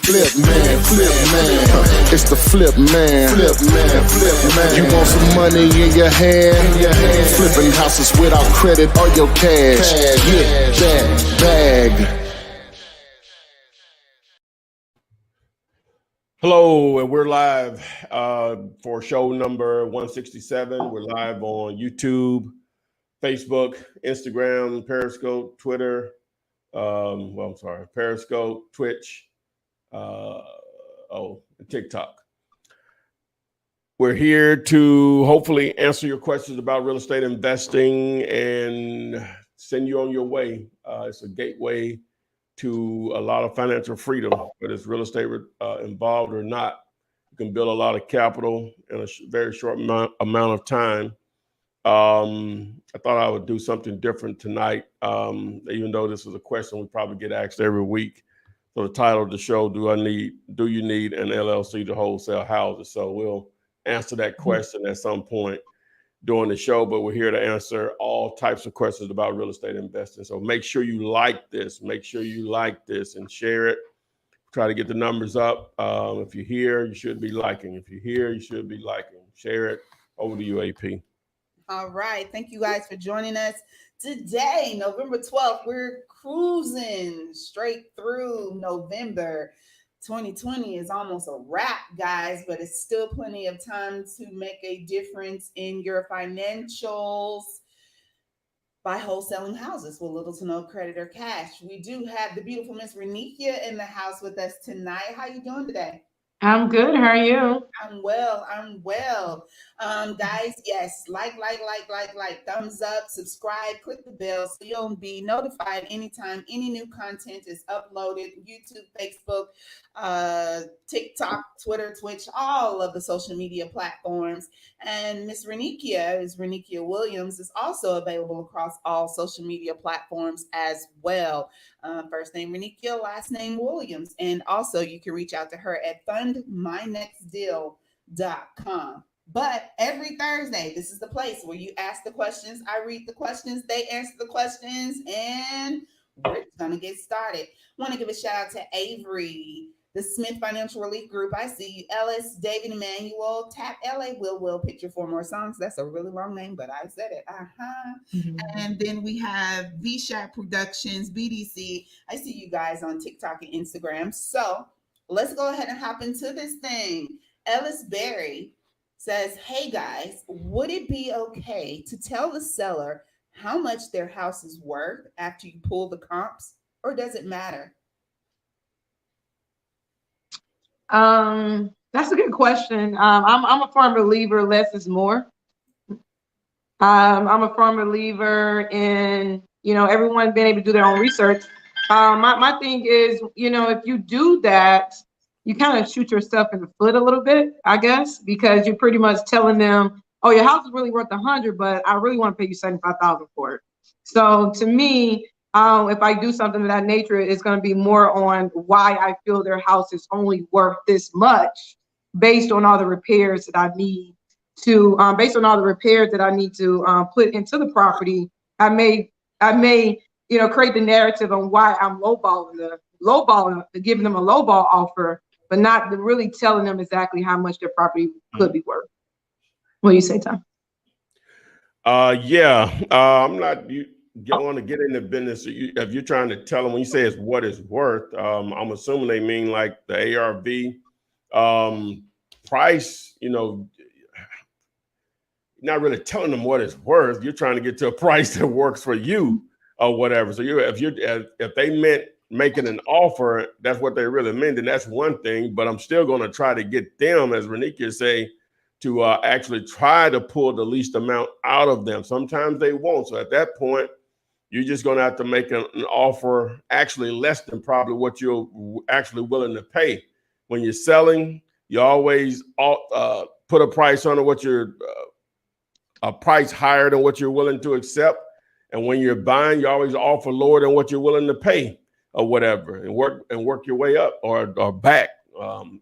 It's the flip man. You want some money in your hand? Flipping houses without credit or your cash. Get that bag. Hello, and we're live for show number 167. We're live on YouTube, Facebook, Instagram, Periscope, Twitter. Periscope, Twitch, TikTok. We're here to hopefully answer your questions about real estate investing and send you on your way. It's a gateway to a lot of financial freedom, whether it's real estate involved or not. You can build a lot of capital in a very short amount of time. I thought I would do something different tonight, even though this is a question we probably get asked every week. So the title of the show, do you need an LLC to wholesale houses? So we'll answer that question at some point during the show, but we're here to answer all types of questions about real estate investing. So make sure you like this, and share it. Try to get the numbers up. If you're here, you should be liking. Share it. Over to you, AP. All right. Thank you guys for joining us today, November 12th. We're cruising straight through November. 2020 is almost a wrap, guys, but it's still plenty of time to make a difference in your financials by wholesaling houses with little to no credit or cash. We do have the beautiful Miss Renikia in the house with us tonight. How you doing today? I'm good. How are you? I'm well. Guys, yes, like, thumbs up, subscribe, click the bell so you'll be notified anytime any new content is uploaded. YouTube, Facebook, TikTok, Twitter, Twitch, all of the social media platforms. And Miss Renikia Williams is also available across all social media platforms as well. First name Renikia, last name Williams. And also you can reach out to her at fundmynextdeal.com. But every Thursday, this is the place where you ask the questions, I read the questions, they answer the questions, and we're going to get started. Want to give a shout out to Avery, the Smith Financial Relief Group. I see you. Ellis, David Emmanuel, Tap LA, Will, Picture 4 More Songs. That's a really long name, but I said it. Mm-hmm. And then we have V-Shot Productions, BDC. I see you guys on TikTok and Instagram. So let's go ahead and hop into this thing. Ellis Berry says, hey guys, would it be okay to tell the seller how much their house is worth after you pull the comps, or does it matter? That's a good question. I'm a firm believer less is more. I'm a firm believer in, everyone being able to do their own research. My thing is, if you do that, you kind of shoot yourself in the foot a little bit, I guess, because you're pretty much telling them, oh, your house is really worth 100, but I really want to pay you $75,000 for it. So to me, if I do something of that nature, it's going to be more on why I feel their house is only worth this much based on all the repairs that I need to, put into the property. I may, create the narrative on why I'm lowballing, giving them a lowball offer, but not really telling them exactly how much their property could be worth. What do you say, Tom? I'm not. You want to get in the business. If you're trying to tell them, when you say it's what it's worth, I'm assuming they mean like the ARV price. Not really telling them what it's worth. You're trying to get to a price that works for you or whatever. So if they meant making an offer, that's what they really meant, then that's one thing. But I'm still going to try to get them, as Renikia say, to actually try to pull the least amount out of them. Sometimes they won't. So at that point, you're just going to have to make an offer actually less than probably what you're actually willing to pay. When you're selling, you always put a price on what you're a price higher than what you're willing to accept. And when you're buying, you always offer lower than what you're willing to pay or whatever, and work your way up or back. Again,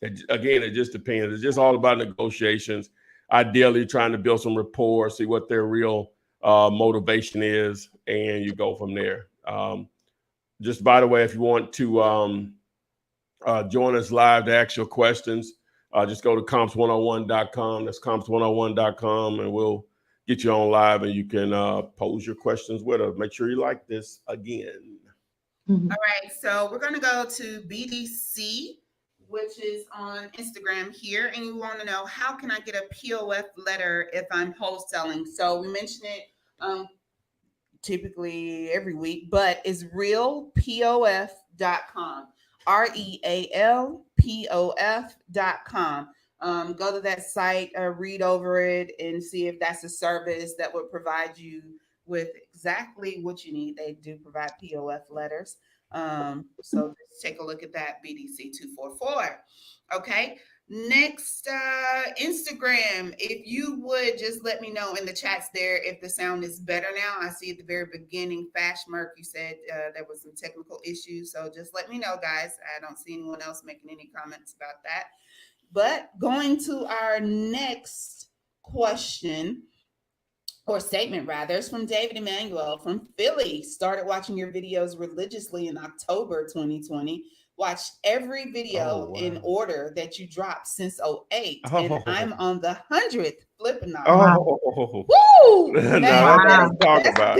it just depends. It's just all about negotiations. Ideally, trying to build some rapport, see what their real motivation is, and you go from there. just by the way, if you want to join us live to ask your questions, just go to comps101.com. That's comps101.com, and we'll get you on live, and you can pose your questions with us. Make sure you like this again. All right, so we're going to go to BDC, which is on Instagram here, and you want to know, how can I get a POF letter if I'm wholesaling? So we mention it typically every week, but it's realpof.com, REALPOF.com. Go to that site, read over it, and see if that's a service that would provide you with exactly what you need. They do provide POF letters. So just take a look at that, BDC 244. Okay. Next, Instagram. If you would just let me know in the chats there if the sound is better now. I see at the very beginning, Fashmerk, you said there was some technical issues. So just let me know, guys. I don't see anyone else making any comments about that. But going to our next question, or statement rather, is from David Emmanuel from Philly. Started watching your videos religiously in October 2020. Watched every video in order that you dropped since 2008. And I'm on the 100th Flippinar. Oh, woo! Now that's what I'm talking about.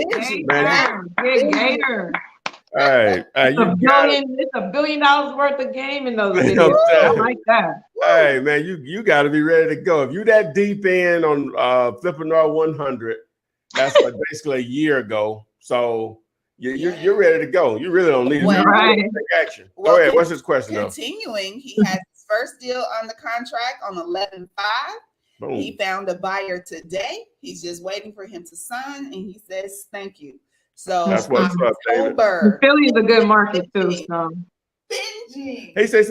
Big gator. Hey, It's $1 billion worth of game in those videos. I like that. Hey, man, you got to be ready to go. If you that deep in on Flippinar 100, that's like basically a year ago. So you're ready to go. You really don't need to take action. Go ahead. What's his question? Continuing, he has his first deal on the contract on 11/5. He found a buyer today. He's just waiting for him to sign, and he says thank you. So that's what's up, David. Philly is a good market too. So he says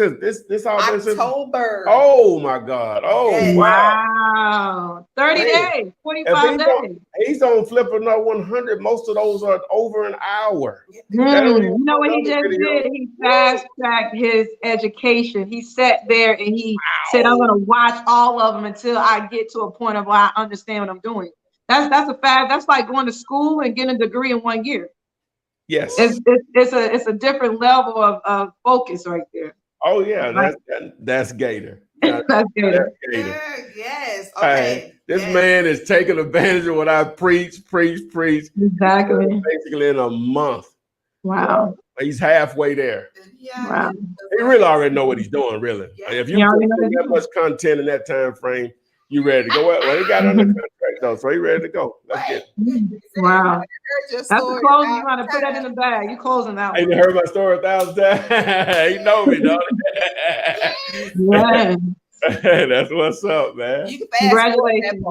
this all October. Oh my God! Oh yes. Wow! 30 days, 45 days. He's on Flippinar 100. Most of those are over an hour. You know what he just did? He fast tracked his education. He sat there and he said, "I'm going to watch all of them until I get to a point of where I understand what I'm doing." That's a fact. That's like going to school and getting a degree in 1 year. Yes, it's a different level of focus right there. Oh yeah, that's Gator. That's Gator. Yes. Okay. Hey, this man is taking advantage of what I preach. Exactly. Basically in a month. Wow. He's halfway there. Yeah. Wow. He really already know what he's doing. Really, if you put that much content in that time frame, you ready to go? Well, he got under contract though, so he ready to go. Let's get it. Wow. That's a closing. You want to put that in the bag. You closing that one. You heard my story 1,000 times. He know me, don't he? Yeah. That's what's up, man. Congratulations.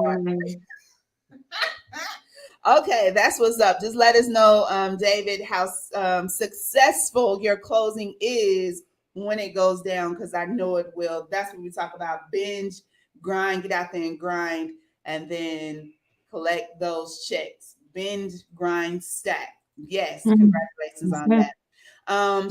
Okay, that's what's up. Just let us know, David, how successful your closing is when it goes down, because I know it will. That's when we talk about binge, grind, get out there and grind, and then collect those checks. Binge, grind, stack. Yes, congratulations on that.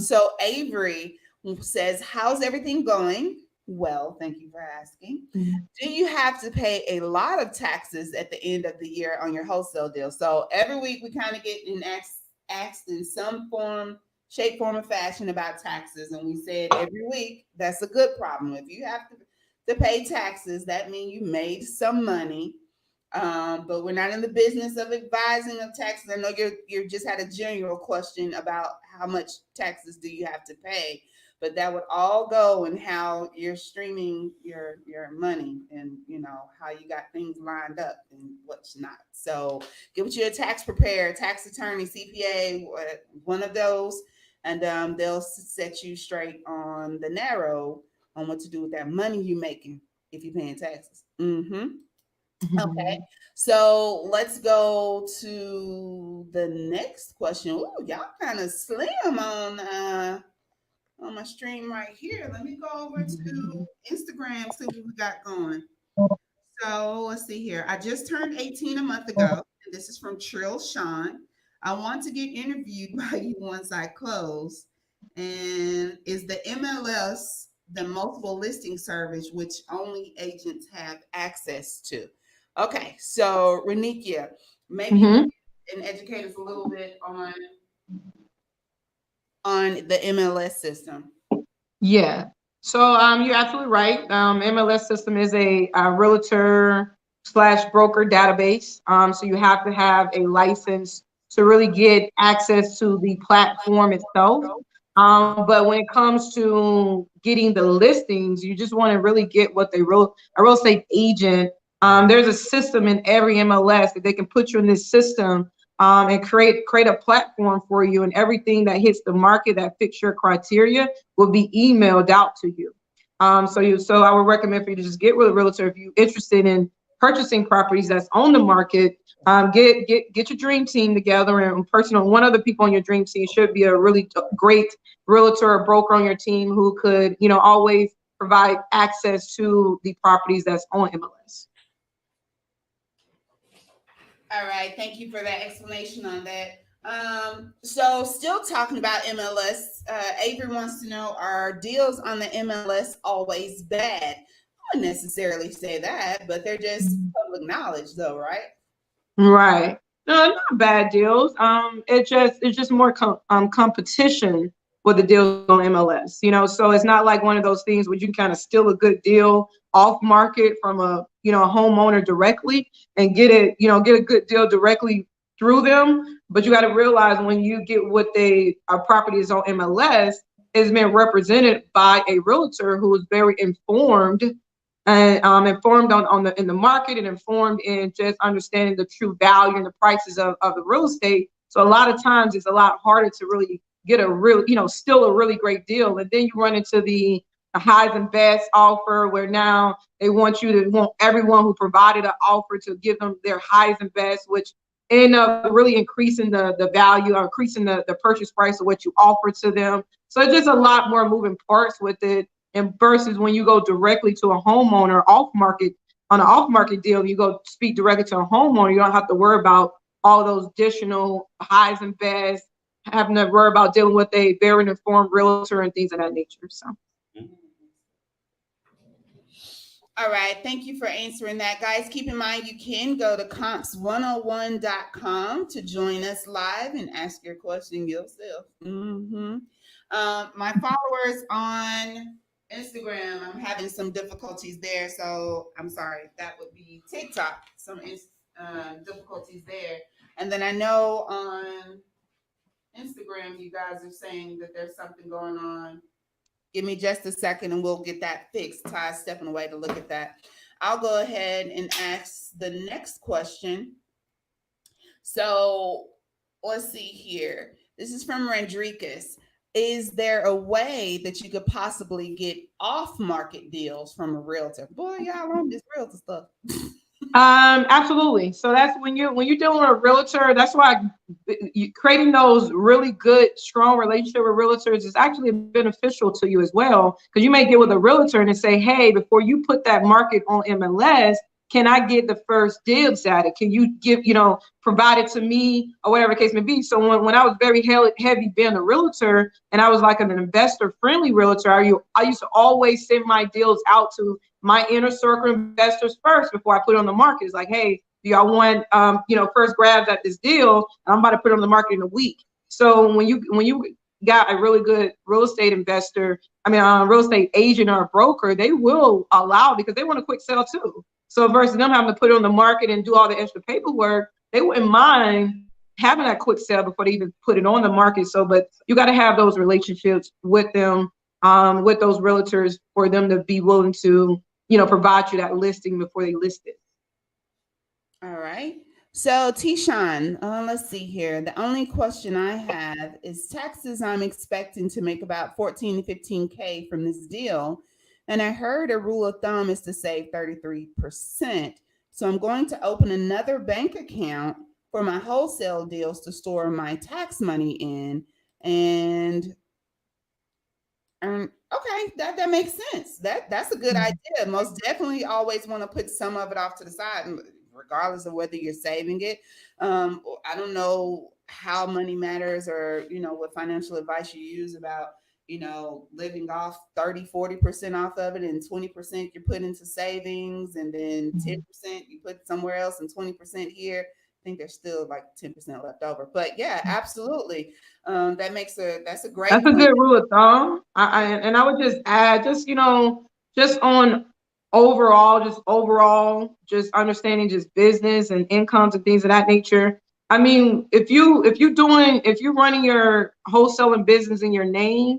So Avery says, how's everything going? Well, thank you for asking. Do you have to pay a lot of taxes at the end of the year on your wholesale deal? So every week we kind of get asked in some form, shape, form, or fashion about taxes. And we said every week, that's a good problem. If you have to pay taxes, that means you made some money. But we're not in the business of advising of taxes. I know you just had a general question about how much taxes do you have to pay, but that would all go in how you're streaming your money, and how you got things lined up and what's not. So get with your tax preparer, tax attorney, CPA, one of those, and they'll set you straight on the narrow on what to do with that money you're making if you're paying taxes. Okay, so let's go to the next question. Ooh, y'all kind of slim on my stream right here. Let me go over to Instagram, see what we got going. So let's see here. I just turned 18 a month ago. And this is from Trill Sean. I want to get interviewed by you once I close. And is the MLS the multiple listing service which only agents have access to? Okay, so Renikia, maybe you can educate us a little bit on on the MLS system? Yeah. So you're absolutely right. MLS system is a realtor slash broker database. So you have to have a license to really get access to the platform itself. But when it comes to getting the listings, you just want to really get what a real estate agent. There's a system in every MLS that they can put you in this system and create a platform for you, and everything that hits the market that fits your criteria will be emailed out to you. So I would recommend for you to just get with a realtor if you're interested in purchasing properties that's on the market. Get your dream team together, and one other people on your dream team should be a really great realtor or broker on your team who could, always provide access to the properties that's on MLS. All right, thank you for that explanation on that. So still talking about MLS, Avery wants to know, are deals on the MLS always bad? I wouldn't necessarily say that, but they're just public knowledge though, right? Right. No, not bad deals. It's just more competition with the deals on MLS. So it's not like one of those things where you can kind of steal a good deal off market from a homeowner directly and get a good deal directly through them. But you got to realize when you get what a property is on MLS, it's been represented by a realtor who is very informed and informed in the market, and informed in just understanding the true value and the prices of the real estate. So a lot of times it's a lot harder to really get still a really great deal. And then you run into the highs and best offer, where now they want everyone who provided an offer to give them their highs and best, which end up really increasing the value or increasing the purchase price of what you offer to them. So it's just a lot more moving parts with it. And versus when you go directly to a homeowner on an off-market deal, you go speak directly to a homeowner, you don't have to worry about all those additional highs and best, having to worry about dealing with a very informed realtor and things of that nature. So. All right, thank you for answering that, guys. Keep in mind, you can go to comps101.com to join us live and ask your question yourself. My followers on Instagram, I'm having some difficulties there, so I'm sorry. That would be TikTok, some difficulties there. And then I know on Instagram, you guys are saying that there's something going on. Give me just a second and we'll get that fixed. Ty's stepping away to look at that. I'll go ahead and ask the next question. So let's see here. This is from Rodriguez. Is there a way that you could possibly get off-market deals from a realtor? Boy, y'all on this realtor stuff. Absolutely. So that's when you're dealing with a realtor. That's why creating those really good, strong relationship with realtors is actually beneficial to you as well. Because you may get with a realtor and say, hey, before you put that market on MLS, can I get the first dibs at it? Can you provide it to me, or whatever the case may be? So when I was very heavy being a realtor, and I was like an investor-friendly realtor, I used to always send my deals out to my inner circle investors first before I put it on the market. It's like, hey, do y'all want first grabs at this deal? I'm about to put it on the market in a week. So when you got a really good real estate investor, real estate agent or a broker, they will allow, because they want a quick sell too. So versus them having to put it on the market and do all the extra paperwork, they wouldn't mind having that quick sale before they even put it on the market. So, but you got to have those relationships with them, with those realtors, for them to be willing to, provide you that listing before they list it. All right. So Tishan, let's see here. The only question I have is taxes. I'm expecting to make about 14 to 15K from this deal. And I heard a rule of thumb is to save 33%. So I'm going to open another bank account for my wholesale deals to store my tax money in. And okay, that makes sense. That's a good idea. Most definitely always want to put some of it off to the side, regardless of whether you're saving it. I don't know how money matters, or what financial advice you use about living off 30-40% off of it, and 20% you put into savings, and then 10% you put somewhere else, and 20% here. think there's still like 10% left over. But yeah, absolutely. That's a great That's a point. good rule of thumb. And I would just add, just on overall, just understanding just business and incomes and things of that nature. I mean, if you're running your wholesaling business in your name,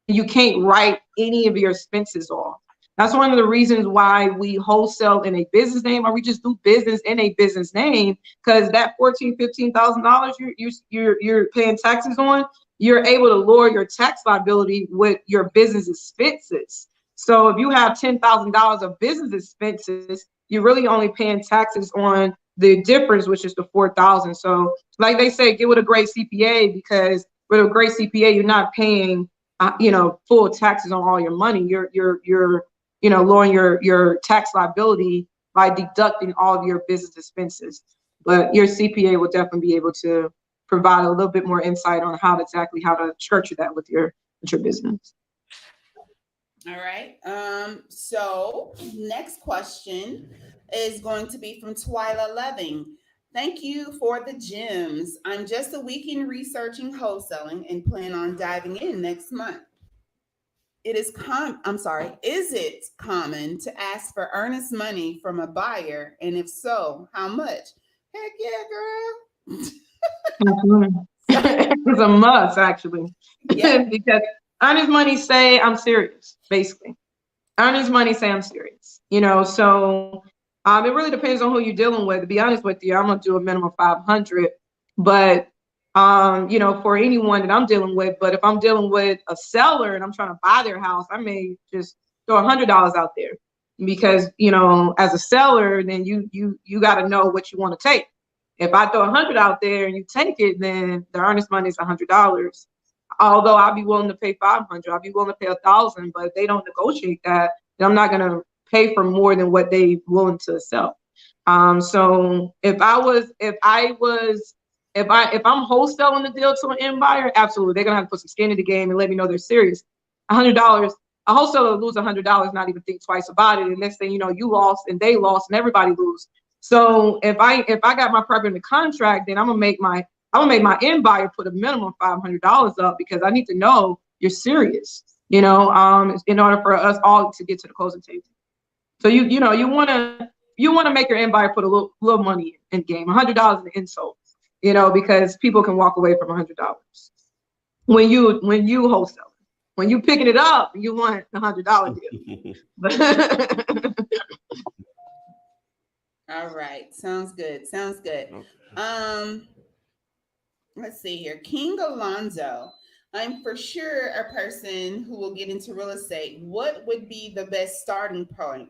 you can't write any of your expenses off. That's one of the reasons why we wholesale in a business name, or we just do business in a business name, because that $15,000 you're paying taxes on, you're able to lower your tax liability with your business expenses. So if you have $10,000 of business expenses, you're really only paying taxes on the difference, which is the 4,000. So like they say, get with a great CPA, because with a great CPA, you're not paying full taxes on all your money. You're lowering your tax liability by deducting all of your business expenses. But your CPA will definitely be able to provide a little bit more insight on how to structure that with your business. All right. So next question is going to be from Twyla Loving. Thank you for the gems. I'm just a week in researching wholesaling and plan on diving in next month. Is it common to ask for earnest money from a buyer? And if so, how much? Heck yeah, girl. It's a must, actually. Yeah. Because earnest money say I'm serious, basically. Earnest money say I'm serious. So it really depends on who you're dealing with. To be honest with you, I'm gonna do a minimum 500, but for anyone that I'm dealing with. But if I'm dealing with a seller and I'm trying to buy their house, I may just throw $100 out there, because as a seller, then you got to know what you want to take. If I throw 100 out there and you take it, then the earnest money is $100. Although I'll be willing to pay 500, I'll be willing to pay 1,000, but if they don't negotiate that, then I'm not gonna pay for more than what they willing to sell. So if I'm wholesaling the deal to an end buyer, absolutely, they're gonna have to put some skin in the game and let me know they're serious. $100, a wholesaler will lose $100, not even think twice about it. And next thing you know, you lost and they lost and everybody lose. So if I got my partner in the contract, then I'm gonna make my end buyer put a minimum $500 up, because I need to know you're serious. In order for us all to get to the closing table. So you want to make your end buyer put a little money in game. $100 is an insult. Because people can walk away from $100 when you wholesale. When you picking it up, you want the $100 deal. All right, sounds good. Let's see here. King Alonzo. I'm for sure a person who will get into real estate. What would be the best starting point?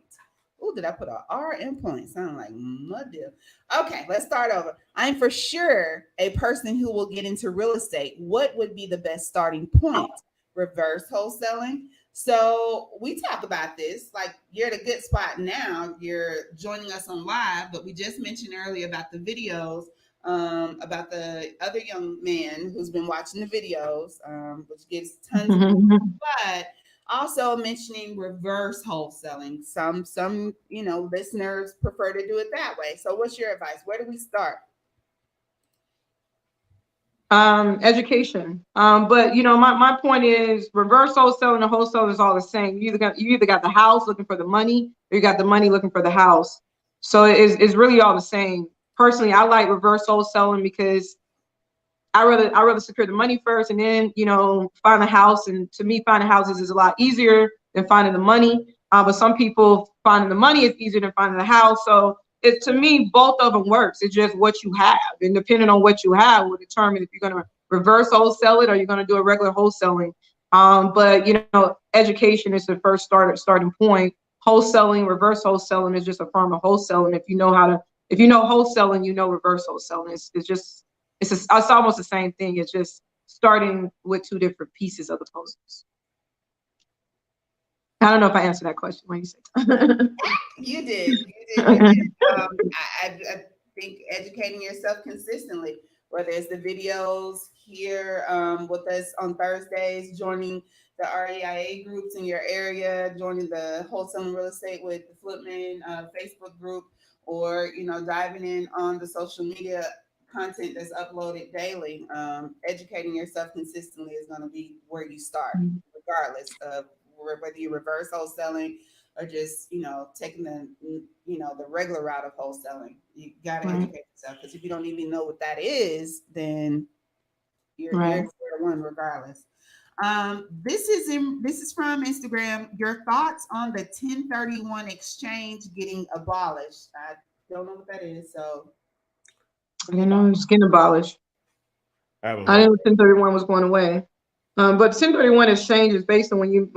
Oh, did I put an R in point? Sound like mud deal. Okay, let's start over. I'm for sure a person who will get into real estate. What would be the best starting point? Reverse wholesaling. So we talk about this, like you're at a good spot now. You're joining us on live, but we just mentioned earlier about the videos, about the other young man who's been watching the videos, which gives tons of, but also mentioning reverse wholesaling. Some listeners prefer to do it that way. So what's your advice? Where do we start? Education. But my point is, reverse wholesaling and wholesale is all the same. You either got the house looking for the money, or you got the money looking for the house. So it's really all the same. Personally, I like reverse wholesaling because I rather secure the money first and then find a house. And to me, finding houses is a lot easier than finding the money. But some people finding the money is easier than finding the house. So to me, both of them works. It's just what you have, and depending on what you have will determine if you're going to reverse wholesale it or you're going to do a regular wholesaling. But education is the first starting point. Wholesaling, reverse wholesaling is just a form of wholesaling. If you know wholesaling, reverse wholesaling. It's almost the same thing. It's just starting with two different pieces of the puzzles. I don't know if I answered that question when you said that. You did. I think educating yourself consistently, whether it's the videos here with us on Thursdays, joining the REIA groups in your area, joining the Wholesaling Real Estate with the Flippinar Facebook group, or, you know, diving in on the social media content that's uploaded daily. Educating yourself consistently is going to be where you start, regardless of whether you reverse wholesaling or just, you know, taking the, you know, the regular route of wholesaling. You got to educate yourself, because if you don't even know what that is, then you're at square one regardless. This is from Instagram. Your thoughts on the 1031 exchange getting abolished? I don't know what that is, so You know, it's getting abolished. I didn't know 1031 was going away. But 1031 exchange is based on when you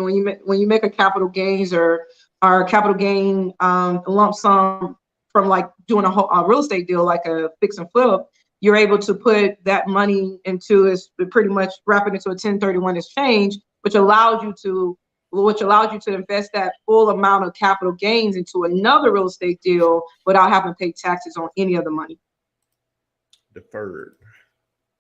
make a capital gains or capital gain lump sum from like doing a real estate deal, like a fix and flip. You're able to put that money into pretty much wrap it into a 1031 exchange, which allows you to invest that full amount of capital gains into another real estate deal without having to pay taxes on any of the money. Deferred.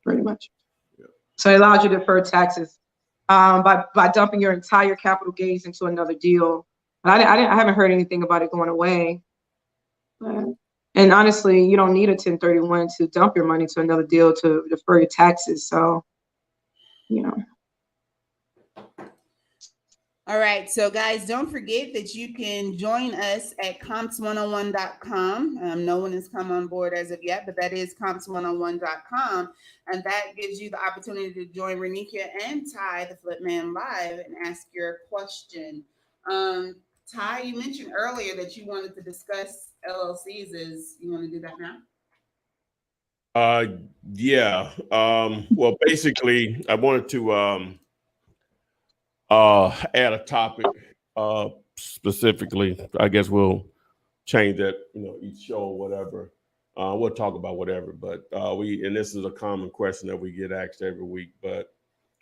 Pretty much. Yeah. So it allows you to defer taxes by dumping your entire capital gains into another deal. I haven't heard anything about it going away. And honestly, you don't need a 1031 to dump your money to another deal to defer your taxes. So, you know. All right. So, guys, don't forget that you can join us at comps101.com. No one has come on board as of yet, but that is comps101.com. And that gives you the opportunity to join Renika and Ty, the Flipman, live and ask your question. Ty, you mentioned earlier that you wanted to discuss LLCs. You want to do that now? Yeah. Well, basically, I wanted to add a topic specifically. I guess we'll change that, you know, each show or whatever. We'll talk about whatever, but and this is a common question that we get asked every week. But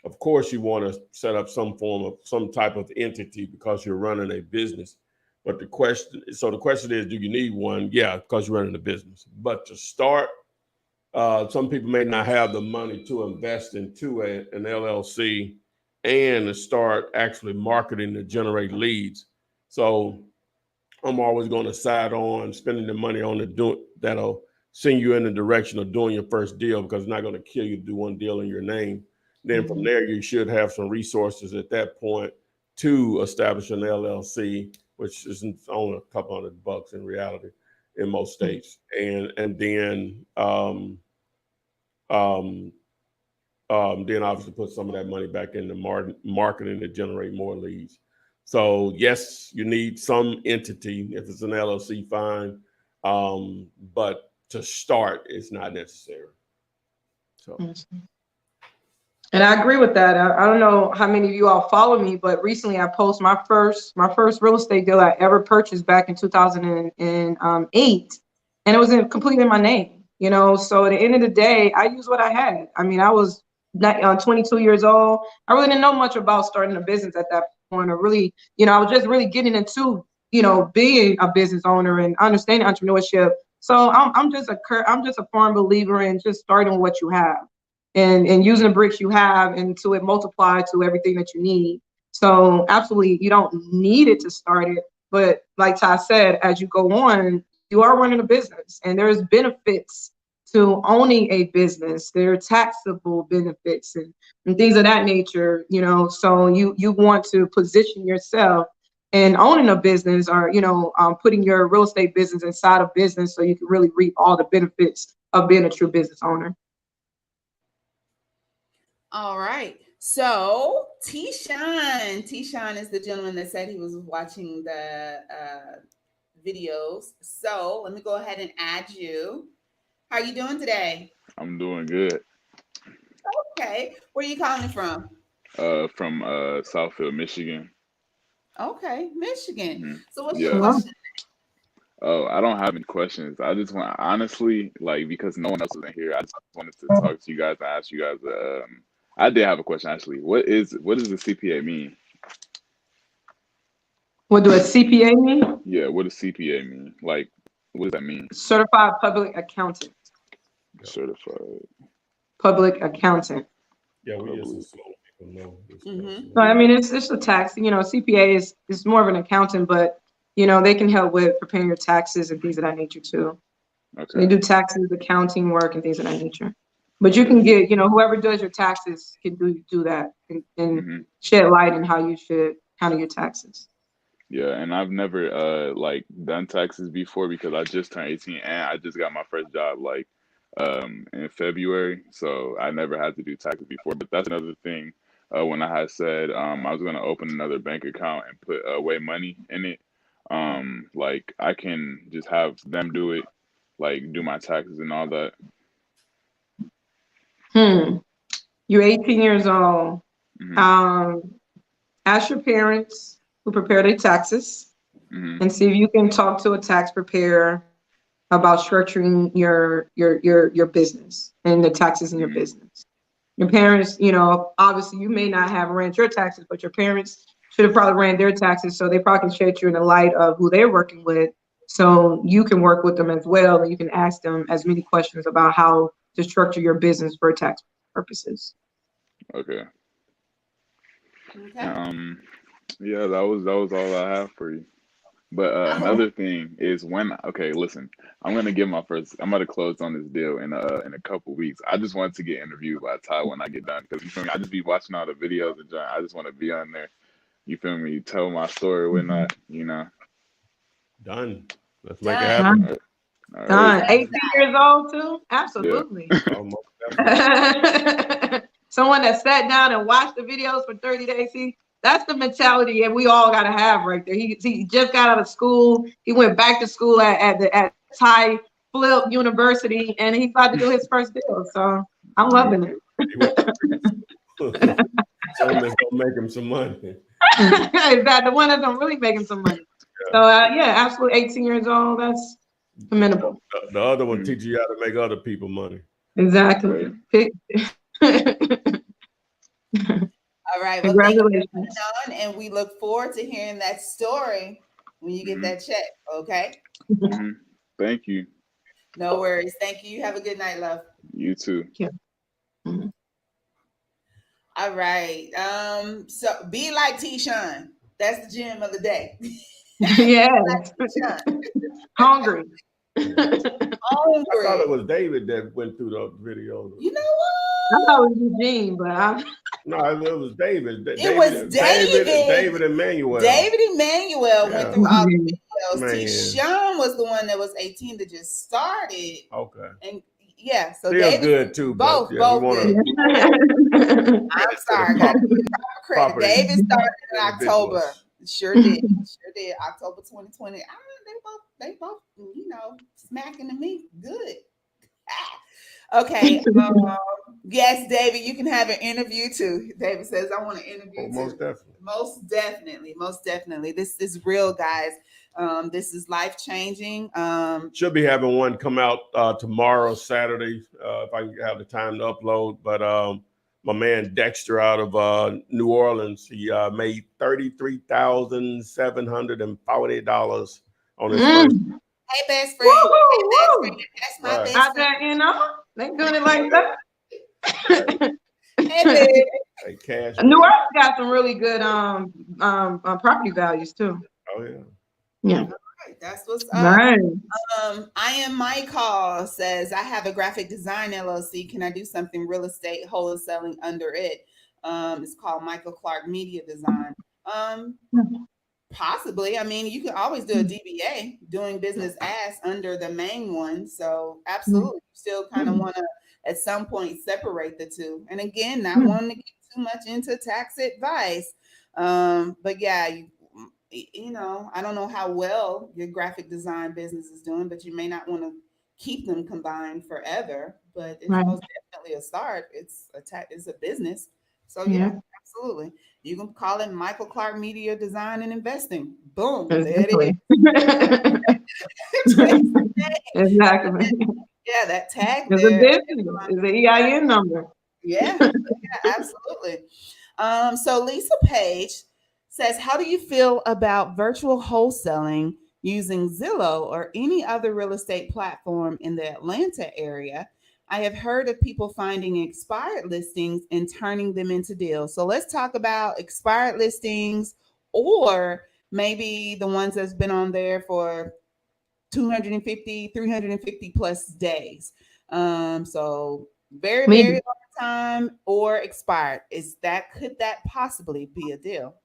of course, you want to set up some type of entity because you're running a business. But the question is, do you need one? Yeah, because you're running a business. But to start, some people may not have the money to invest into an LLC and to start actually marketing to generate leads. So I'm always going to side on spending the money on that'll send you in the direction of doing your first deal, because it's not going to kill you to do one deal in your name. Then from there, you should have some resources at that point to establish an LLC, which isn't only a couple $100 in reality in most states. And then obviously put some of that money back into marketing to generate more leads. So yes, you need some entity. If it's an LLC, fine. But to start, it's not necessary. So. And I agree with that. I don't know how many of you all follow me, but recently I posted my first real estate deal I ever purchased back in 2008, and it was completely in my name. You know, so at the end of the day, I used what I had. I mean, I was 22 years old. I really didn't know much about starting a business at that point, or really, you know, I was just really getting into, you know, being a business owner and understanding entrepreneurship. So I'm just a firm believer in just starting with what you have. And using the bricks you have and to it multiply to everything that you need. So absolutely, you don't need it to start it. But like Ty said, as you go on, you are running a business, and there's benefits to owning a business. There are taxable benefits and things of that nature, you know. So you want to position yourself in owning a business, or, you know, putting your real estate business inside a business so you can really reap all the benefits of being a true business owner. All right. So T-Shine is the gentleman that said he was watching the videos. So let me go ahead and add you. How are you doing today? I'm doing good. Okay. Where are you calling from? From Southfield, Michigan. Okay, Michigan. Mm-hmm. So what's your question? Oh, I don't have any questions. I just want, honestly, like, because no one else is in here, I just wanted to talk to you guys and ask you guys. I did have a question, actually. What does the CPA mean? What do a CPA mean? Yeah, what does CPA mean? Like, what does that mean? Certified Public Accountant. Certified Public Accountant. Yeah, we just slow people know. So I mean, it's a tax. You know, CPA is more of an accountant, but they can help with preparing your taxes and things of that nature too. So they Okay. do taxes, accounting work, and things of that nature. But you can get, whoever does your taxes can do that and hmm shed light on how you should handle your taxes. Yeah, and I've never like done taxes before because I just turned 18 and I just got my first job like in February, so I never had to do taxes before. But that's another thing. When I had said I was gonna open another bank account and put away money in it, like I can just have them do it, like do my taxes and all that. You're 18 years old. hmm Ask your parents who prepare their taxes hmm and see if you can talk to a tax preparer about structuring your business and the taxes in your hmm business. Your parents, obviously you may not have ran your taxes, but your parents should have probably ran their taxes, so they probably can shade you in the light of who they're working with, so you can work with them as well, and you can ask them as many questions about how to structure your business for tax purposes. Okay. Okay. Yeah, that was all I have for you. But Oh, another thing is okay, listen, I'm gonna close on this deal in a couple weeks. I just wanted to get interviewed by Ty when I get done because you feel me. I just be watching all the videos and I just want to be on there. You feel me? Tell my story, whatnot. Done. Let's make it done. happen. All right. All right. Done. 18 years old too? Yeah. Absolutely. Almost definitely. Someone that sat down and watched the videos for 30 days. See, that's the mentality that we all gotta have right there. He just got out of school. He went back to school at Thai Flip University, and he's about to do his first deal. So I'm loving it. He went to something that's gonna make him some money. Is that the one that's gonna really make him some money? So yeah, absolutely. 18 years old. That's commendable. The other one Mhm. teaches you how to make other people money. Exactly. All right. Well, thank you, Congratulations. John, and we look forward to hearing that story when you get Mhm. that check. Okay. Mhm. Thank you. No worries. Thank you. You have a good night, love. You too. Mhm. All right. So be like T-Shun. That's the gem of the day. Yes. T-Shun. Hungry. I Hungry. thought it was David that went through the video. You know I thought it was Eugene, but No, it was David. It was David. David Emmanuel. David Emmanuel went through all the videos. Man. T-Shun was the one that was 18 that just started. Okay. And yeah, so Still David, good too. both but, yeah, we good. wanna- I'm sorry, I gotta give you proper credit. Property. David started in October. Individuals. Sure did. October 2020. They both, smacking to me good. Okay. Yes, David, you can have an interview too. David says, I want to interview too. Most definitely. Most definitely. This is real, guys. This is life changing. Should be having one come out tomorrow, Saturday, if I can have the time to upload. But my man Dexter out of New Orleans, he made $33,740 on his first. Hey, best friend. Hey, best friend. That's my Right. best friend. They doing it like that. Hey, baby. Hey, cash. New Orleans got some really good property values too. Oh yeah. Yeah. Right, that's what's up. Nice. I am my call says I have a graphic design LLC. Can I do something real estate wholesaling under it? It's called Michael Clark Media Design. Possibly. I mean, you can always do a DBA, doing business as under the main one. So absolutely, you still kind of want to at some point separate the two. And again, not wanting to get too much into tax advice. But yeah, I don't know how well your graphic design business is doing, but you may not want to keep them combined forever. But it's most definitely a start. It's a business. So yeah, absolutely. You can call it Michael Clark Media Design and Investing. Boom. Exactly. There it is. Exactly. Yeah, that tag It's there. a business. It's an EIN number. Yeah, absolutely. So Lisa Page says, how do you feel about virtual wholesaling using Zillow or any other real estate platform in the Atlanta area? I have heard of people finding expired listings and turning them into deals. So let's talk about expired listings or maybe the ones that's been on there for 250, 350 plus days. So very, Me. very long time or expired. Could that possibly be a deal?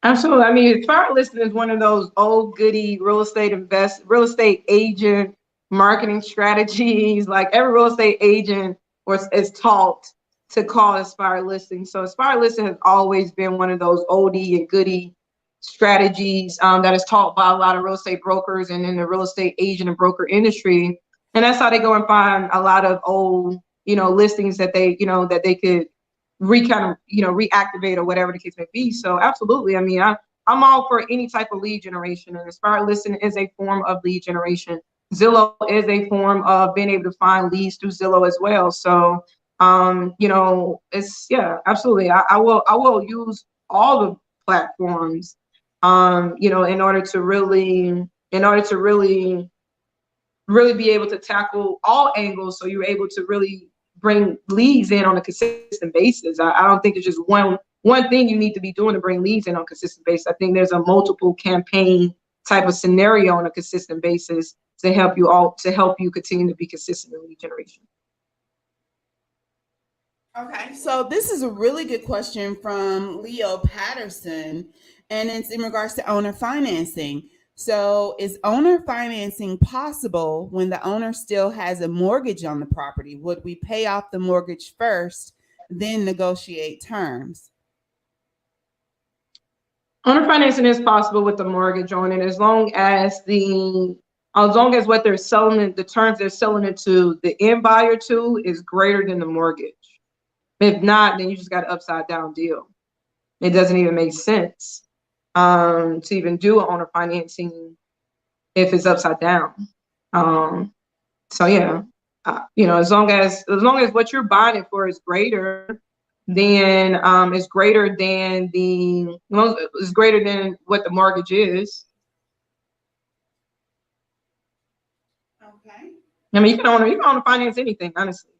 Absolutely. I mean, expired listing is one of those old goody real estate agent marketing strategies. Like every real estate agent is taught to call expired listing. So expired listing has always been one of those oldie and goody strategies that is taught by a lot of real estate brokers and in the real estate agent and broker industry. And that's how they go and find a lot of old, listings that they could reactivate or whatever the case may be. So absolutely. I mean, I'm all for any type of lead generation, and expired listing is a form of lead generation. Zillow is a form of being able to find leads through Zillow as well. So, absolutely. I will use all the platforms, in order to really be able to tackle all angles. So you're able to really bring leads in on a consistent basis. I don't think it's just one thing you need to be doing to bring leads in on a consistent basis. I think there's a multiple campaign type of scenario on a consistent basis to help you continue to be consistent in lead generation. Okay, so this is a really good question from Leo Patterson, and it's in regards to owner financing. So, is owner financing possible when the owner still has a mortgage on the property? Would we pay off the mortgage first, then negotiate terms? Owner financing is possible with the mortgage on it, as long as what they're selling it, the terms they're selling it to the end buyer to is greater than the mortgage. If not, then you just got an upside down deal. It doesn't even make sense to even do an owner financing if it's upside down. So yeah, as long as what you're buying it for is greater than what the mortgage is. Okay. I mean, you can own finance anything, honestly.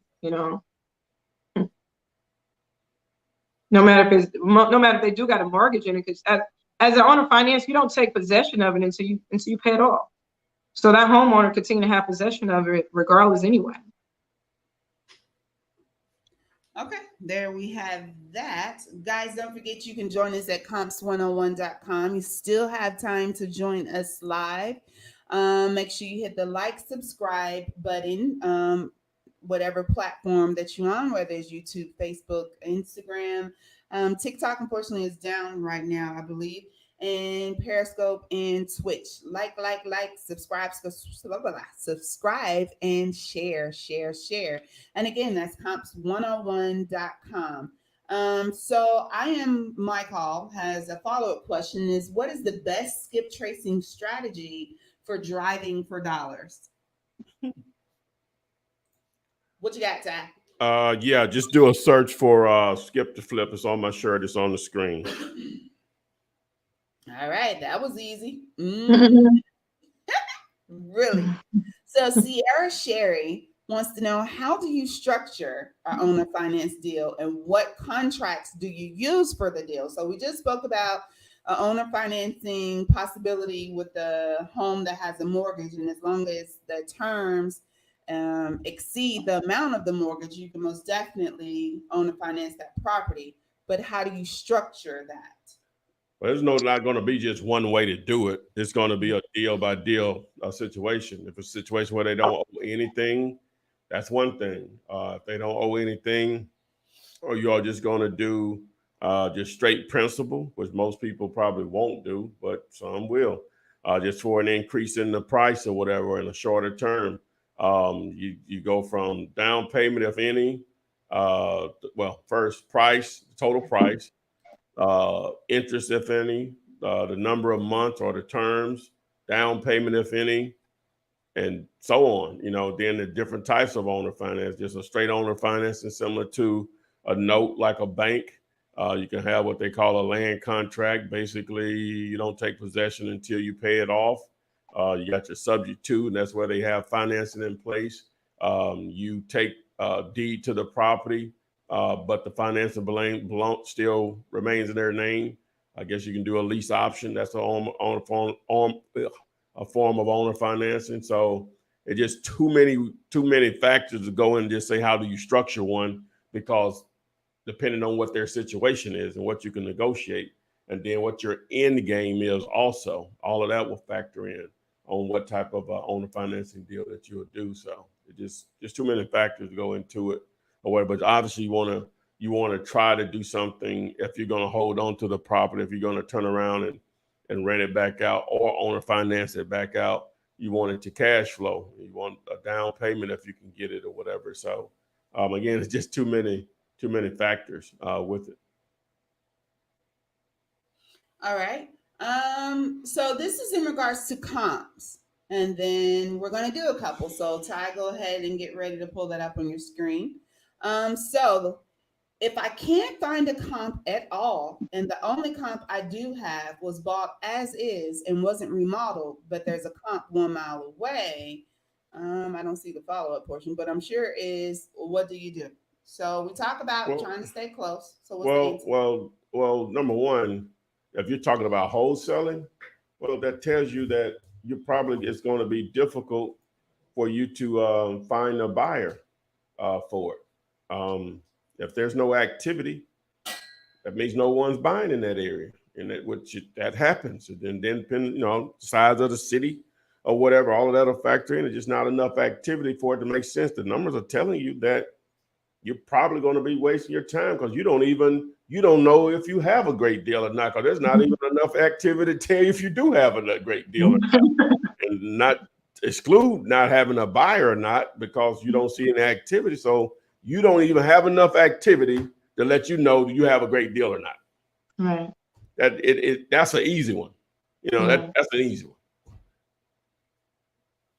No matter if they do got a mortgage in it, because as an owner finance, you don't take possession of it until you pay it off. So that homeowner continue to have possession of it regardless anyway. Okay, there we have that. Guys, don't forget you can join us at comps101.com. You still have time to join us live. Make sure you hit the like, subscribe button, whatever platform that you're on, whether it's YouTube, Facebook, Instagram. TikTok, unfortunately, is down right now, I believe. And Periscope and Twitch. Like, subscribe, and share. And again, that's comps101.com. So Mike Hall has a follow-up question is, what is the best skip tracing strategy for driving for dollars? What you got, Ty? Yeah, just do a search for skip to flip. It's on my shirt. It's on the screen. All right, that was easy. Mm-hmm. Really? So Sierra Sherry wants to know, how do you structure our owner finance deal and what contracts do you use for the deal? So we just spoke about owner financing possibility with the home that has a mortgage, and as long as the terms exceed the amount of the mortgage, you can most definitely owner finance that property. But how do you structure that? Well, there's not going to be just one way to do it. It's going to be a deal by deal situation. If it's a situation where they don't owe anything, that's one thing. If they don't owe anything, or you're just going to do just straight principal, which most people probably won't do, but some will, just for an increase in the price or whatever in a shorter term. You go from down payment, if any, first price, total price, interest, if any, the number of months or the terms, down payment, if any, and so on. Then the different types of owner finance, just a straight owner financing similar to a note like a bank. You can have what they call a land contract. Basically, you don't take possession until you pay it off. You got your subject to, and that's where they have financing in place. You take deed to the property, but the financing still remains in their name. I guess you can do a lease option. That's a form of owner financing. So it's just too many factors to go in and just say, how do you structure one? Because depending on what their situation is and what you can negotiate, and then what your end game is also, all of that will factor in on what type of owner financing deal that you would do. So it just too many factors to go into it or whatever. But obviously you want to try to do something if you're going to hold on to the property, if you're going to turn around and rent it back out or owner finance it back out. You want it to cash flow. You want a down payment if you can get it or whatever. So again, it's just too many factors with it. All right. So this is in regards to comps, and then we're going to do a couple. So Ty, go ahead and get ready to pull that up on your screen. So if I can't find a comp at all, and the only comp I do have was bought as is and wasn't remodeled, but there's a comp 1 mile away. I don't see the follow-up portion, but I'm sure is, what do you do? So we talk about trying to stay close. So what's the answer? Well, number one, if you're talking about wholesaling, well, that tells you that it's going to be difficult for you to find a buyer for it. If there's no activity, that means no one's buying in that area, and that happens. And then depending, size of the city or whatever, all of that will factor in. It's just not enough activity for it to make sense. The numbers are telling you that you're probably going to be wasting your time because you don't know if you have a great deal or not, because there's not even enough activity to tell you if you do have a great deal or not. And not exclude not having a buyer or not because you don't see any activity. So you don't even have enough activity to let you know you have a great deal or not. Right. That's an easy one. That's an easy one.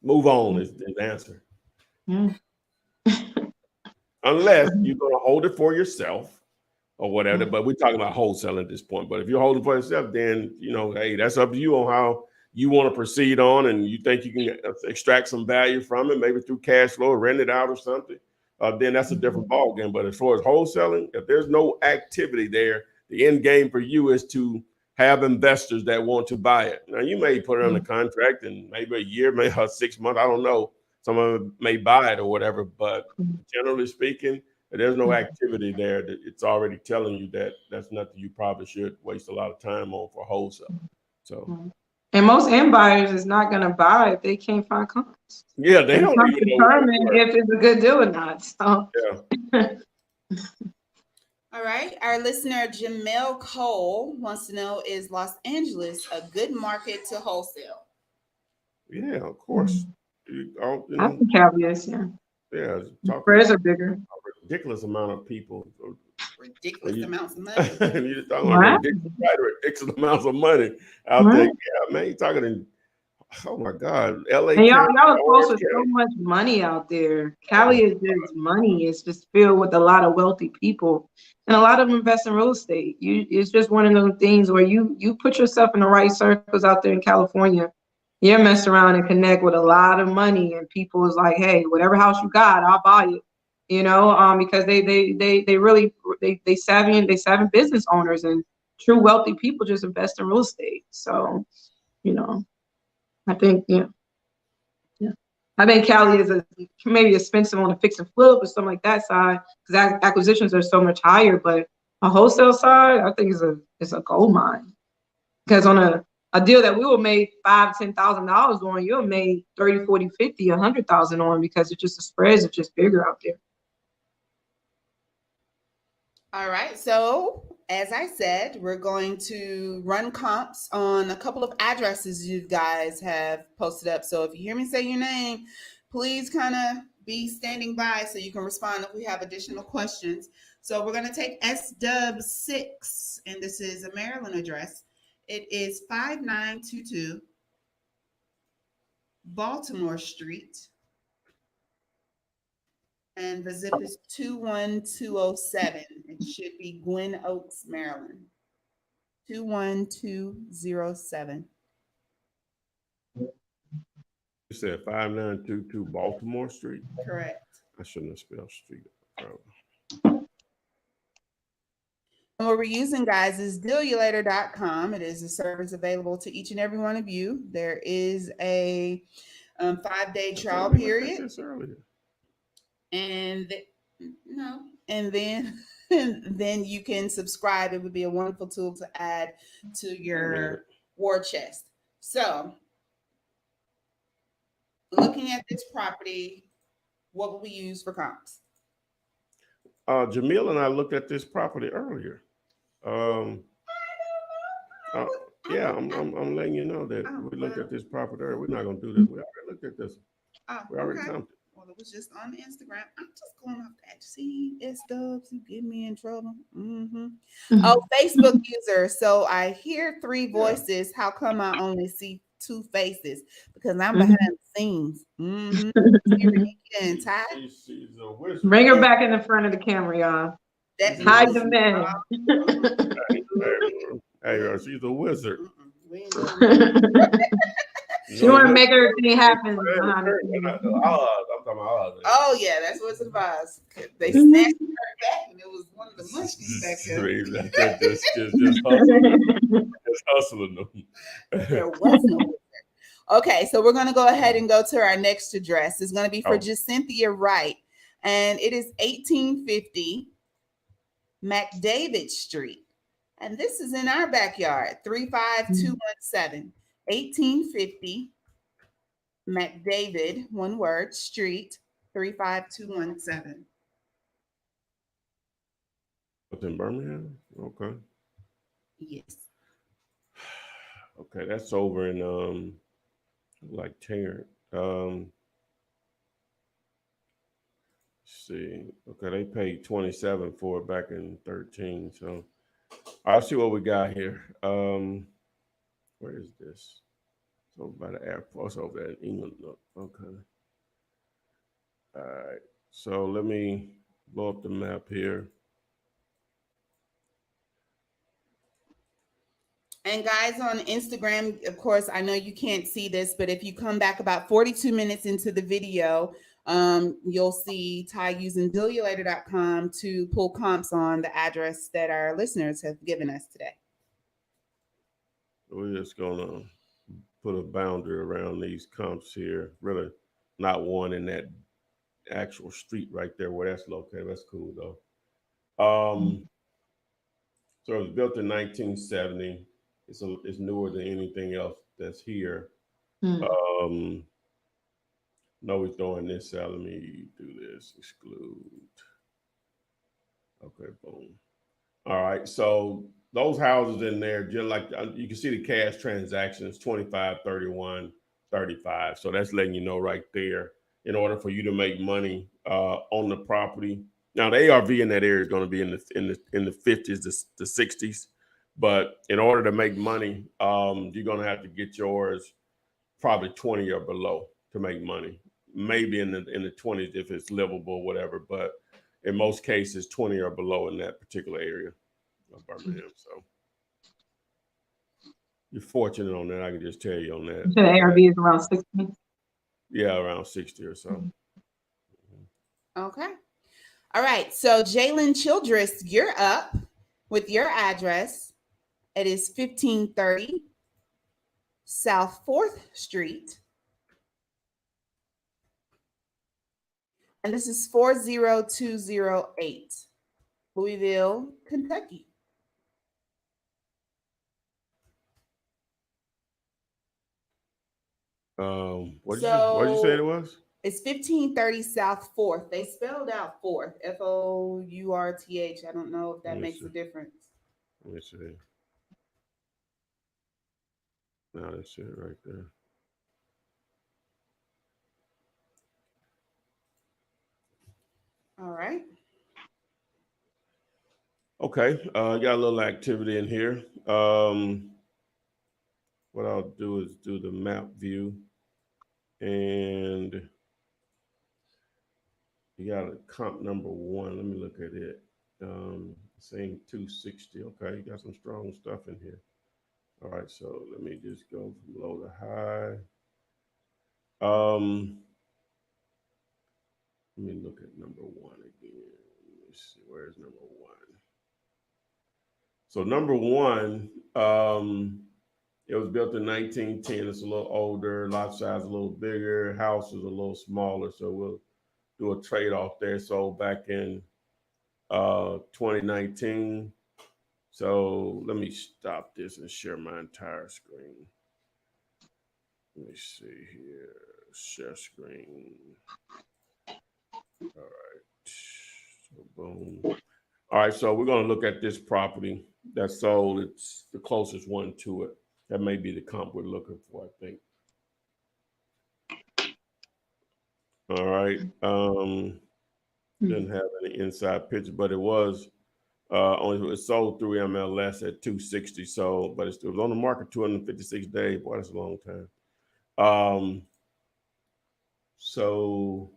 Move on is the answer. Yeah. Unless you're going to hold it for yourself or whatever. But we're talking about wholesaling at this point. But if you're holding for yourself, then, hey, that's up to you on how you want to proceed on, and you think you can extract some value from it, maybe through cash flow, or rent it out or something, then that's a different ballgame. But as far as wholesaling, if there's no activity there, the end game for you is to have investors that want to buy it. Now, you may put it on a contract and maybe a year, maybe 6 months, I don't know. Some of them may buy it or whatever, but generally speaking, if there's no activity there, it's already telling you that that's nothing you probably should waste a lot of time on for wholesale. So, and most end buyers is not going to buy if they can't find comps. Yeah, they don't even determine if it's a good deal or not. So. Yeah. All right. Our listener Jamel Cole wants to know: is Los Angeles a good market to wholesale? Yeah, of course. I think Cali is, yeah. Yeah, spreads are bigger. A ridiculous amount of people. Ridiculous amounts of money. You're talking about ridiculous amounts of money out there. Yeah, man, you're talking oh my God, LA. And y'all are close with so much money out there. Cali is just money. It's just filled with a lot of wealthy people, and a lot of them invest in real estate. It's just one of those things where you put yourself in the right circles out there in California. You mess around and connect with a lot of money, and people is like, hey, whatever house you got, I'll buy it. Because they savvy business owners, and true wealthy people just invest in real estate. So, I think, yeah. I think Cali is maybe expensive on the fix and flip or something like that side, because acquisitions are so much higher. But a wholesale side, I think is a gold mine. Because on a deal that we will make $5,000-$10,000 on, you'll make 30, 40, 50, 100,000 on, because it's just the spreads are just bigger out there. All right. So as I said, we're going to run comps on a couple of addresses you guys have posted up. So if you hear me say your name, please kind of be standing by so you can respond if we have additional questions. So we're going to take SW6, and this is a Maryland address. It is 5922 Baltimore Street. And the zip is 21207. It should be Gwen Oaks, Maryland. 21207. You said 5922 Baltimore Street? Correct. I shouldn't have spelled street. And what we're using, guys, is dealulator.com. It is a service available to each and every one of you. There is a 5-day trial period. This earlier. And no, and then and then you can subscribe. It would be a wonderful tool to add to your war chest. So, looking at this property, what will we use for comps? Jamil and I looked at this property earlier. Yeah, I'm letting you know that we looked at this property earlier. We're not gonna do this. We already looked at this. We already counted. Well, it was just on Instagram. I'm just going off that. See, S-dubs, you get me in trouble. Oh, Facebook user. So I hear 3 voices. How come I only see 2 faces? Because I'm behind the scenes. She's a wizard. Bring her back in the front of the camera, y'all. Hide the men. Hey, she's a wizard. She want to make everything happen. Oh yeah, that's what's advised. They snatched her back, and it was one of the munchies back there. Just hustling them. There was no wizard. Okay, so we're gonna go ahead and go to our next address. It's gonna be for Cynthia Wright, and it is 1850 McDavid Street, and this is in our backyard. 35217. 1850 McDavid, one word, Street, 35217. It's in Birmingham? Okay. Yes. Okay, that's over in like Tarrant. See. Okay, they paid 27 for it back in 13. So I'll see what we got here. Where is this? It's over by the airport. It's over there in England. Okay. All right. So let me blow up the map here. And guys on Instagram, of course, I know you can't see this, but if you come back about 42 minutes into the video, you'll see Ty using dealulator.com to pull comps on the address that our listeners have given us today. We're just gonna put a boundary around these comps here. Really not one in that actual street right there where that's located. That's cool though. So it was built in 1970. It's newer than anything else that's here. No, we're throwing this out. Let me do this. Exclude. Okay, boom. All right. So those houses in there, just like you can see the cash transactions, 25, 31, 35. So that's letting you know right there. In order for you to make money on the property. Now the ARV in that area is going to be in the 50s, the 60s. But in order to make money, you're going to have to get yours probably 20 or below to make money. Maybe in the 20s if it's livable, whatever. But in most cases, 20 or below in that particular area of Birmingham. So you're fortunate on that. I can just tell you on that. The ARV is around 60. Yeah, around 60 or so. Okay. All right. So Jalen Childress, you're up with your address. It is 1530 South 4th Street. And this is 40208, Louisville, Kentucky. What'd you say it was? It's 1530 South 4th. They spelled out 4th, Fourth. I don't know if that makes a difference. Let me see. No, that's it right there. All right. Okay, got a little activity in here. What I'll do is do the map view, and you got a comp number 1. Let me look at it. Saying 260. Okay, you got some strong stuff in here. All right, so let me just go from low to high. Let me look at number 1 again. Let me see, where's number 1? So number one, it was built in 1910. It's a little older, lot size a little bigger, house is a little smaller. So we'll do a trade-off there. So back in 2019. So let me stop this and share my entire screen. Let me see here. Share screen. All right. So boom. All right. So we're going to look at this property that sold. It's the closest one to it. That may be the comp we're looking for, I think. All right. Didn't have any inside picture, but it was only it sold through MLS at 260. So, but it was on the market 256 days. Boy, that's a long time. So,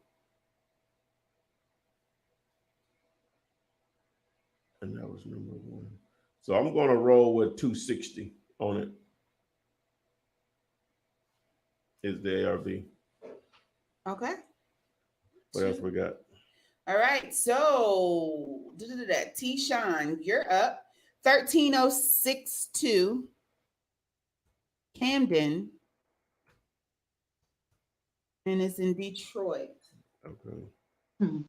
and that was number one. So I'm going to roll with 260 on it. Is the ARV. Okay. What else we got? All right. So T-Sean, you're up. 13062 Camden. And it's in Detroit. Okay. And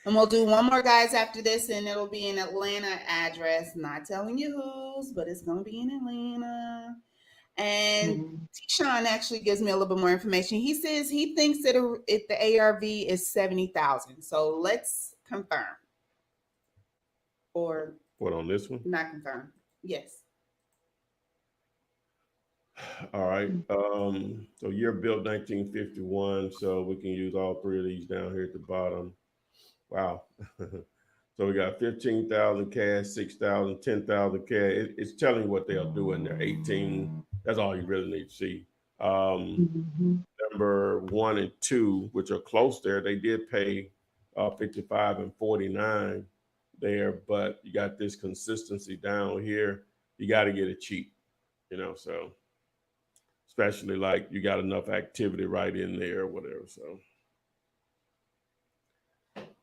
we'll do one more, guys, after this, and it'll be an Atlanta address. Not telling you whose, but it's going to be in Atlanta. And T-Sean actually gives me a little bit more information. He says he thinks that the ARV is 70,000. So let's confirm. Or what on this one? Not confirm. Yes. All right. So year built 1951. So we can use all three of these down here at the bottom. Wow. So we got 15,000 cash, 6,000, 10,000 cash. It's telling you what they'll do in there. 18. That's all you really need to see. Number 1 and 2, which are close there, they did pay 55 and 49 there, but you got this consistency down here. You got to get it cheap, so especially like you got enough activity right in there or whatever. So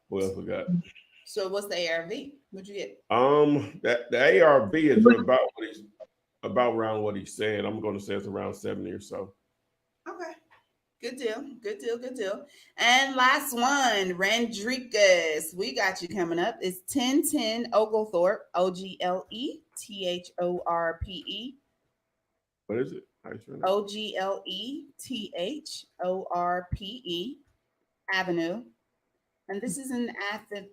what else we got? So what's the ARV? What'd you get? The ARV is about around what he's saying. I'm going to say it's around 70 or so. Okay. Good deal. Good deal. Good deal. And last one, Rendricus. We got you coming up. It's 1010 Oglethorpe, Ogleethorpe. What is it? Ogleethorpe Avenue. And this is in Athens.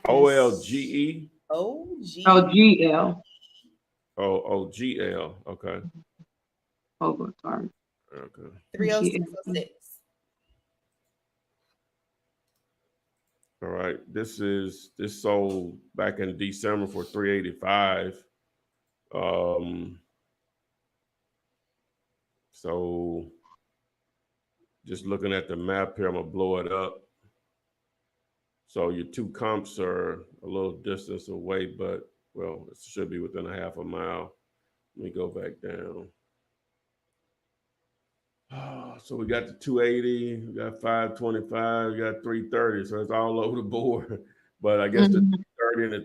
OLGE? OGL. OGL. Okay. Oglethorpe. Okay. 30606. All right. This sold back in December for $385. So just looking at the map here, I'm gonna blow it up. So your two comps are a little distance away, but well, it should be within a half a mile. Let me go back down. So we got the 280, we got 525, we got 330. So it's all over the board. But I guess the 330 and the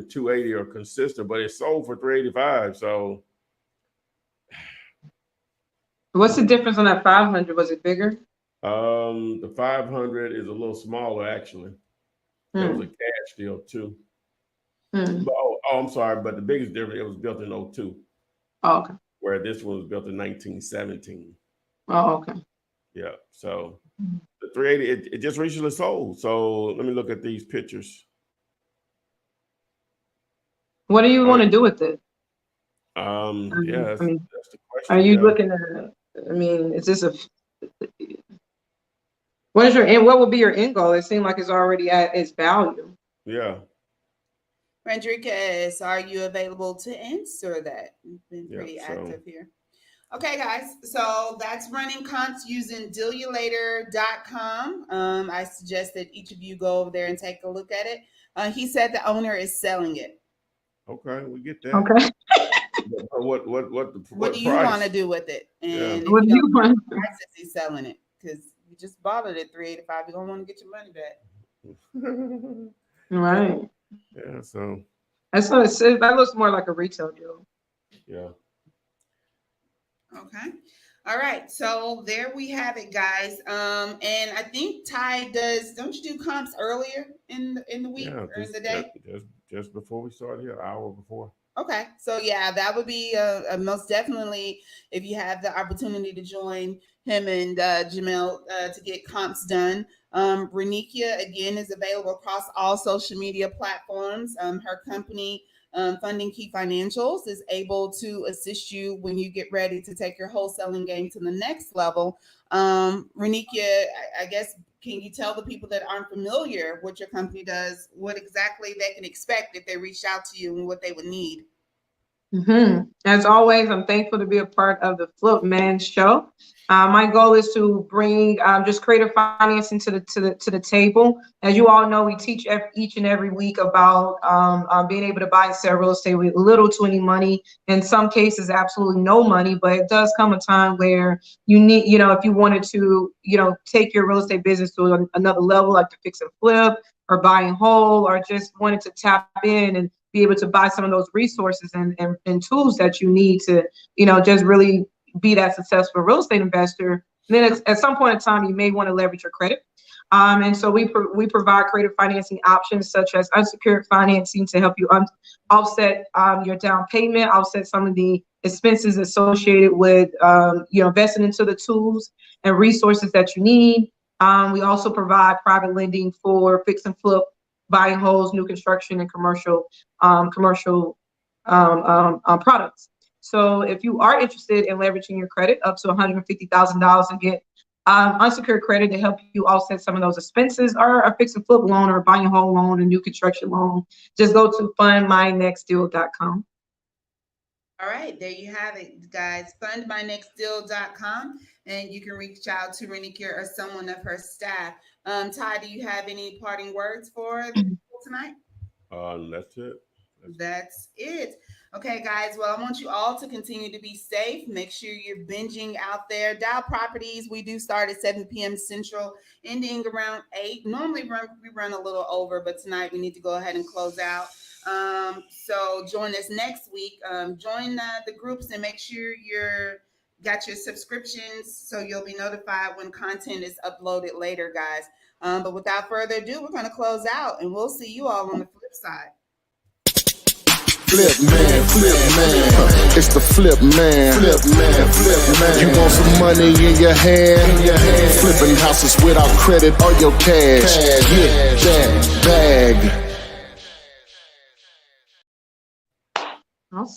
280 are consistent, but it sold for 385. So what's the difference on that 500? Was it bigger? The 500 is a little smaller actually. It was a cash deal too. Oh, I'm sorry, but the biggest difference, it was built in 02. Oh, okay. Where this one was built in 1917. Oh, okay. Yeah. So the 380, it just recently sold. So let me look at these pictures. What do you want to do with it? Yeah, that's the question. Are you looking at? Is this what would be your end goal? It seemed like it's already at its value. Yeah. Rodriguez, are you available to answer that? You've been pretty active here. Okay, guys. So that's running comps using dealyoulater.com. I suggest that each of you go over there and take a look at it. He said the owner is selling it. Okay, we get that. Okay. What do you want to do with it? And if what do you want? Price is he selling it? Because you just bought it at $385. You're gonna want to get your money back. Right. Yeah. So That looks more like a retail deal. Yeah. Okay. All right. So there we have it, guys. And I think Ty don't you do comps earlier in the week or in the day? Just before we start here, an hour before. Okay. So yeah, that would be most definitely if you have the opportunity to join him and Jamel to get comps done. Renikia, again, is available across all social media platforms. Her company, Funding Key Financials, is able to assist you when you get ready to take your wholesaling game to the next level. Renikia, I guess, can you tell the people that aren't familiar what your company does, what exactly they can expect if they reach out to you and what they would need? As always, I'm thankful to be a part of the Flipman show. My goal is to bring just creative financing to the table. As you all know, we teach each and every week about being able to buy and sell real estate with little to any money. In some cases, absolutely no money. But it does come a time where you need, if you wanted to, take your real estate business to another level, like to fix and flip or buy and hold, or just wanted to tap in and be able to buy some of those resources and tools that you need to, just really be that successful real estate investor. And then at some point in time, you may want to leverage your credit. And so we provide creative financing options such as unsecured financing to help you offset your down payment, offset some of the expenses associated with investing into the tools and resources that you need. We also provide private lending for fix and flip, buy and holds, new construction, and commercial products. So if you are interested in leveraging your credit up to $150,000 and get unsecured credit to help you offset some of those expenses, or a fix and flip loan, or a buy and hold loan, a new construction loan, just go to fundmynextdeal.com. All right, there you have it, guys. Fundmynextdeal.com, and you can reach out to Renikia or someone of her staff. Ty, do you have any parting words for the people tonight? That's it. That's it. Okay, guys. Well, I want you all to continue to be safe. Make sure you're binging out there. Dial Properties, we do start at 7 p.m. Central, ending around 8. Normally we run a little over, but tonight we need to go ahead and close out. So join us next week. Join the groups and make sure you're got your subscriptions so you'll be notified when content is uploaded later, guys. But without further ado, we're going to close out, and we'll see you all on the flip side. Flip man, it's the flip man. You want some money in your hand? Flipping houses without credit or your cash. Get that bag.